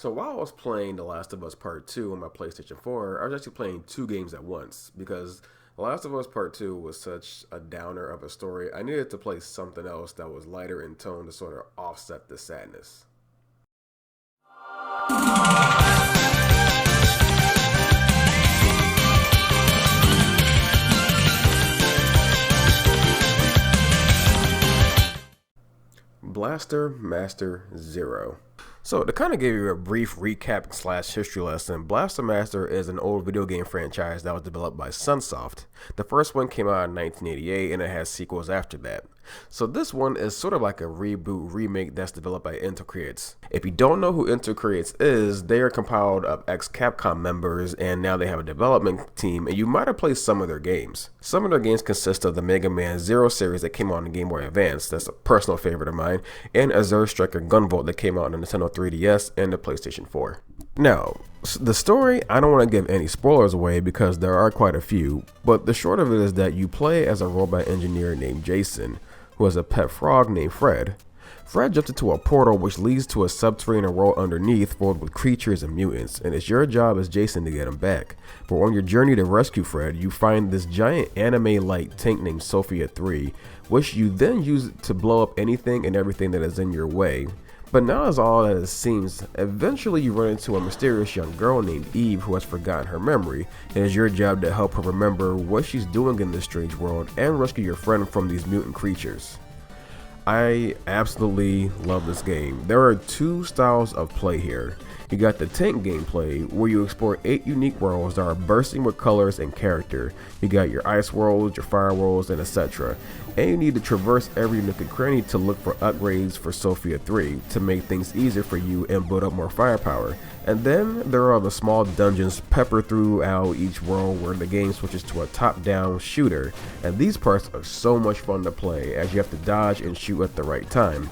So while I was playing The Last of Us Part 2 on my PlayStation 4, I was actually playing two games at once because The Last of Us Part 2 was such a downer of a story. I needed to play something else that was lighter in tone to sort of offset the sadness. Blaster Master Zero. So to kind of give you a brief recap slash history lesson, Blaster Master is an old video game franchise that was developed by Sunsoft. The first one came out in 1988 and it has sequels after that. So this one is sort of like a reboot remake that's developed by Creates. If you don't know who Creates is, they are compiled of ex-Capcom members and now they have a development team, and you might have played some of their games. Some of their games consist of the Mega Man Zero series that came out on the Game Boy Advance, that's a personal favorite of mine, and Azure Striker Gunvolt that came out on the Nintendo 3DS and the PlayStation 4. Now, the story, I don't want to give any spoilers away because there are quite a few, but the short of it is that you play as a robot engineer named Jason, who has a pet frog named Fred. Fred jumps into a portal which leads to a subterranean world underneath filled with creatures and mutants, and it's your job as Jason to get him back. But on your journey to rescue Fred, you find this giant anime-like tank named Sophia 3, which you then use to blow up anything and everything that is in your way. But not as all that it seems. Eventually you run into a mysterious young girl named Eve who has forgotten her memory, and it's your job to help her remember what she's doing in this strange world and rescue your friend from these mutant creatures. I absolutely love this game. There are two styles of play here. You got the tank gameplay, where you explore 8 unique worlds that are bursting with colors and character. You got your ice worlds, your fire worlds, and etc. And you need to traverse every nook and cranny to look for upgrades for Sophia 3 to make things easier for you and build up more firepower. And then there are the small dungeons peppered throughout each world where the game switches to a top-down shooter. And these parts are so much fun to play as you have to dodge and shoot at the right time.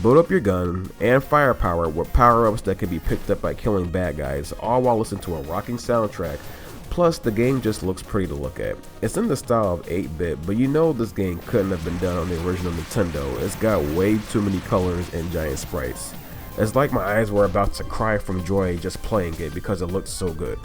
Build up your gun and firepower with power-ups that can be picked up by killing bad guys, all while listening to a rocking soundtrack. Plus, the game just looks pretty to look at. It's in the style of 8-bit, but you know this game couldn't have been done on the original Nintendo. It's got way too many colors and giant sprites. It's like my eyes were about to cry from joy just playing it because it looked so good.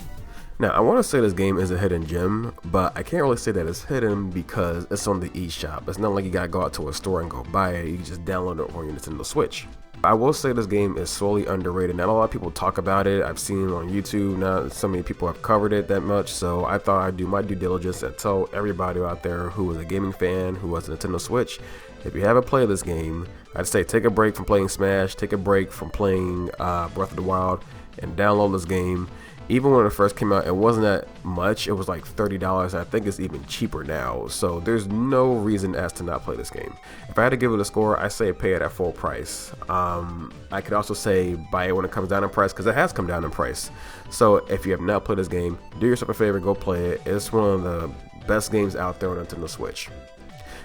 Now, I want to say this game is a hidden gem, but I can't really say that it's hidden because it's on the eShop. It's not like you gotta go out to a store and go buy it, you can just download it on your Nintendo Switch. I will say this game is sorely underrated. Not a lot of people talk about it. I've seen it on YouTube, not so many people have covered it that much, so I thought I'd do my due diligence and tell everybody out there who is a gaming fan, who has a Nintendo Switch, if you haven't played this game, I'd say take a break from playing Smash, take a break from playing Breath of the Wild, and download this game. Even when it first came out, it wasn't that much. It was like $30. I think it's even cheaper now. So there's no reason as to not play this game. If I had to give it a score, I say pay it at full price. I could also say buy it when it comes down in price because it has come down in price. So if you have not played this game, do yourself a favor, go play it. It's one of the best games out there on Nintendo Switch.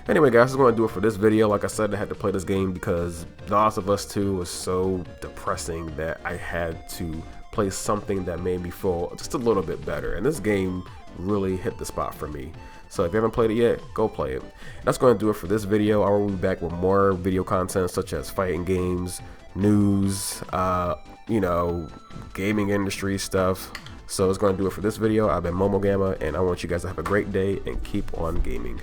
Anyway guys, that's going to do it for this video. Like I said, I had to play this game because The Last of Us 2 was so depressing that I had to play something that made me feel just a little bit better, and this game really hit the spot for me. So if you haven't played it yet, go play it. That's going to do it for this video. I will be back with more video content such as fighting games, news, gaming industry stuff. So it's going to do it for this video. I've been Momo Gamma, and I want you guys to have a great day and keep on gaming.